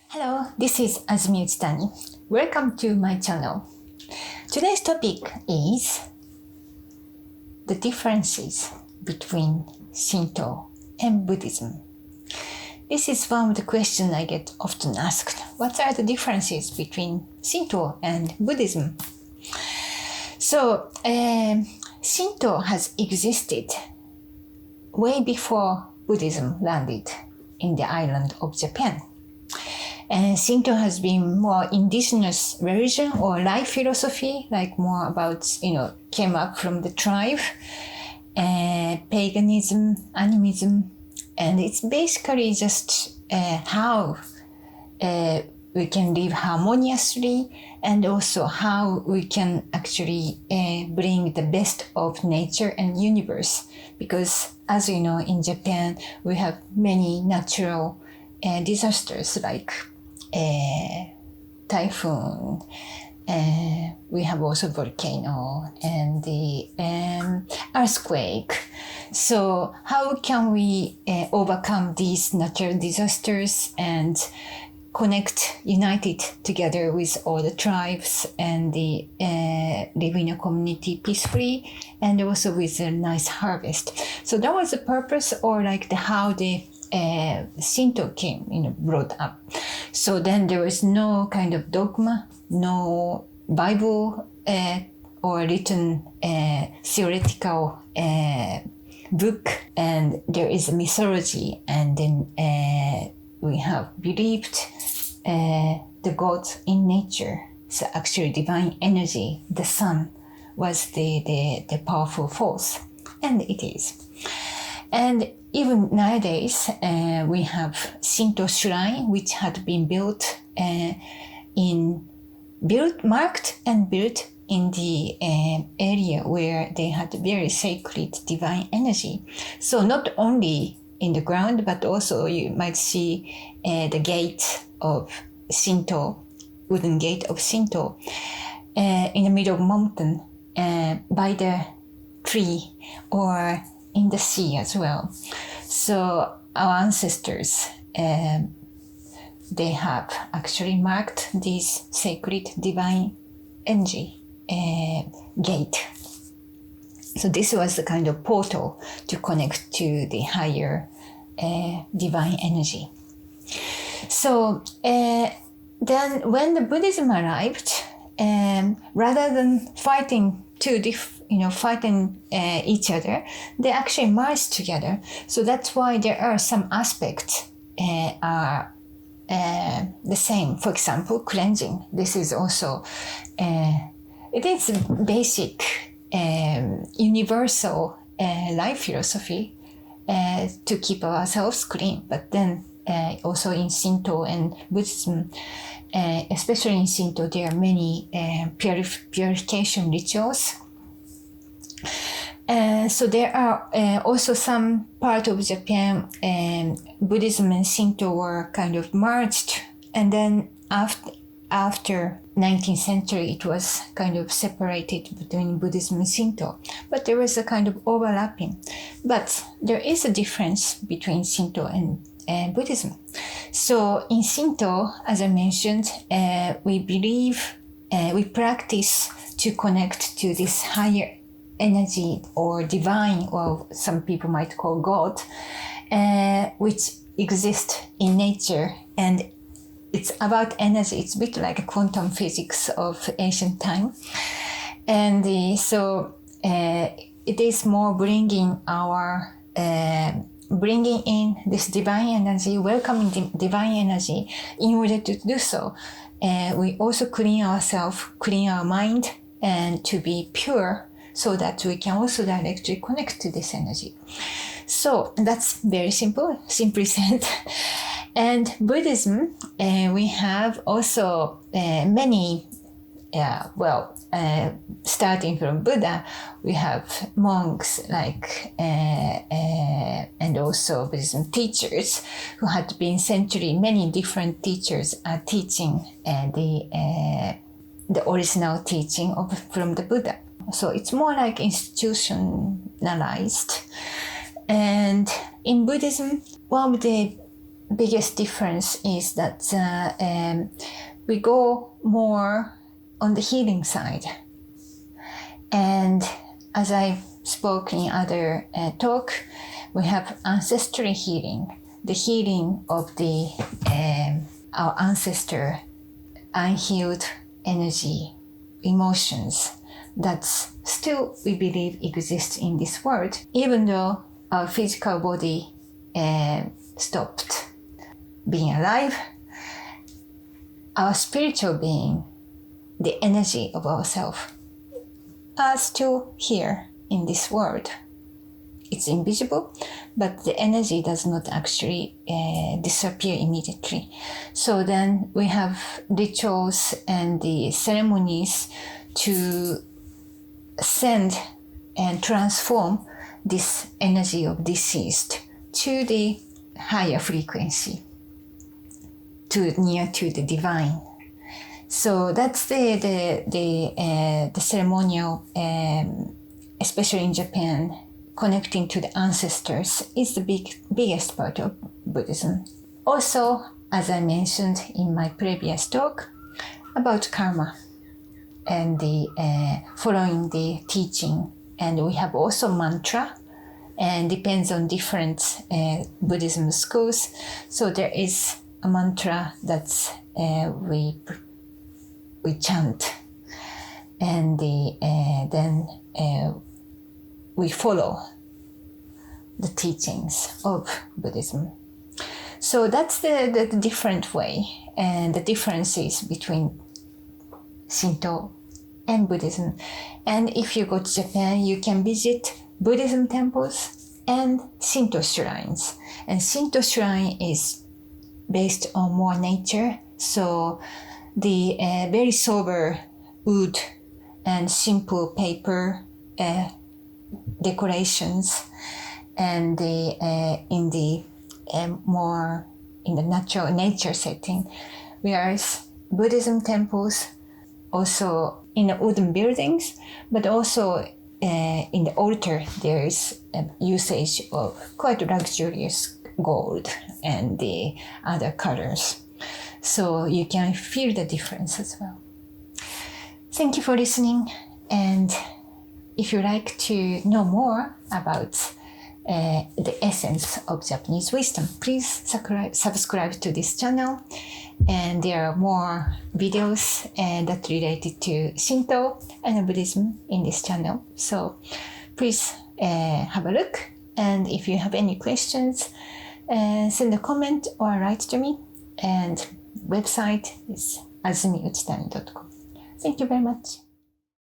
Hello, this is Azumi Uchitani. Welcome to my channel. Today's topic is the differences between Shinto and Buddhism. This is one of the questions I get often asked. What are the differences between Shinto and Buddhism? So, Shinto has existed way before Buddhism landed in the island of Japan. And Shinto has been more indigenous religion or life philosophy, like more about, came up from the tribe, paganism, animism, and it's basically just how we can live harmoniously and also how we can actually bring the best of nature and universe. Because as you know, in Japan, we have many natural disasters like typhoon, we have also volcano and the earthquake. So how can we overcome these natural disasters and connect, united together with all the tribes and the live in a community peacefully and also with a nice harvest. So that was the purpose, or like how the Shinto came, brought up. So then there was no kind of dogma, no Bible or written theoretical book, and there is a mythology, and then we have believed the gods in nature. So actually divine energy, the sun, was the powerful force, and it is. And even nowadays, we have Shinto shrine, which had been marked and built in the area where they had very sacred divine energy. So not only in the ground, but also you might see the gate of Shinto, wooden gate of Shinto, in the middle of mountain, by the tree or in the sea as well. So our ancestors, they have actually marked this sacred divine energy gate. So this was the kind of portal to connect to the higher divine energy. So then when the Buddhism arrived, rather than fighting each other, they actually merged together. So that's why there are some aspects are the same. For example, cleansing. This is also it is basic universal life philosophy to keep ourselves clean. But then also in Shinto and Buddhism, especially in Shinto, there are many purification rituals. So there are also some part of Japan, Buddhism and Shinto were kind of merged, and then after 19th century, it was kind of separated between Buddhism and Shinto. But there was a kind of overlapping. But there is a difference between Shinto and Buddhism. So in Shinto, as I mentioned, we believe, we practice to connect to this higher energy or divine, or some people might call God, which exists in nature. And it's about energy. It's a bit like a quantum physics of ancient time. And so it is more bringing in this divine energy, welcoming the divine energy. In order to do so, we also clean ourselves, clean our mind, and to be pure, so that we can also directly connect to this energy. So that's very simple, simply said. And Buddhism, we have also many, starting from Buddha, we have monks and also Buddhism teachers who had been many different teachers are teaching the original teaching from the Buddha. So it's more like institutionalized. And in Buddhism, one of the biggest difference is that we go more on the healing side. And as I spoke in other talk, we have ancestral healing, the healing of the our ancestor, unhealed energy, emotions that still we believe exist in this world, even though our physical body stopped being alive. Our spiritual being, the energy of ourselves, are still here in this world. It's invisible, but the energy does not actually disappear immediately. So then we have rituals and the ceremonies to send and transform this energy of deceased to the higher frequency, to near to the divine. So that's the ceremonial, especially in Japan, connecting to the ancestors is the biggest part of Buddhism. Also, as I mentioned in my previous talk, about karma and the following the teaching. And we have also mantra, and depends on different Buddhism schools. So there is a mantra that we chant, and then we follow the teachings of Buddhism. So that's the different way, and the differences between Shinto and Buddhism. And if you go to Japan, you can visit Buddhism temples and Shinto shrines. And Shinto shrine is based on more nature, so the very sober wood and simple paper decorations, and in the more in the natural nature setting, whereas Buddhism temples also in the wooden buildings, but also in the altar there is usage of quite luxurious gold and the other colors, so you can feel the difference as well. Thank you for listening, and if you like to know more about the essence of Japanese wisdom, please subscribe to this channel, and there are more videos that related to Shinto and Buddhism in this channel. So please have a look, and if you have any questions, send a comment or write to me, and website is azumiuchitani.com. Thank you very much.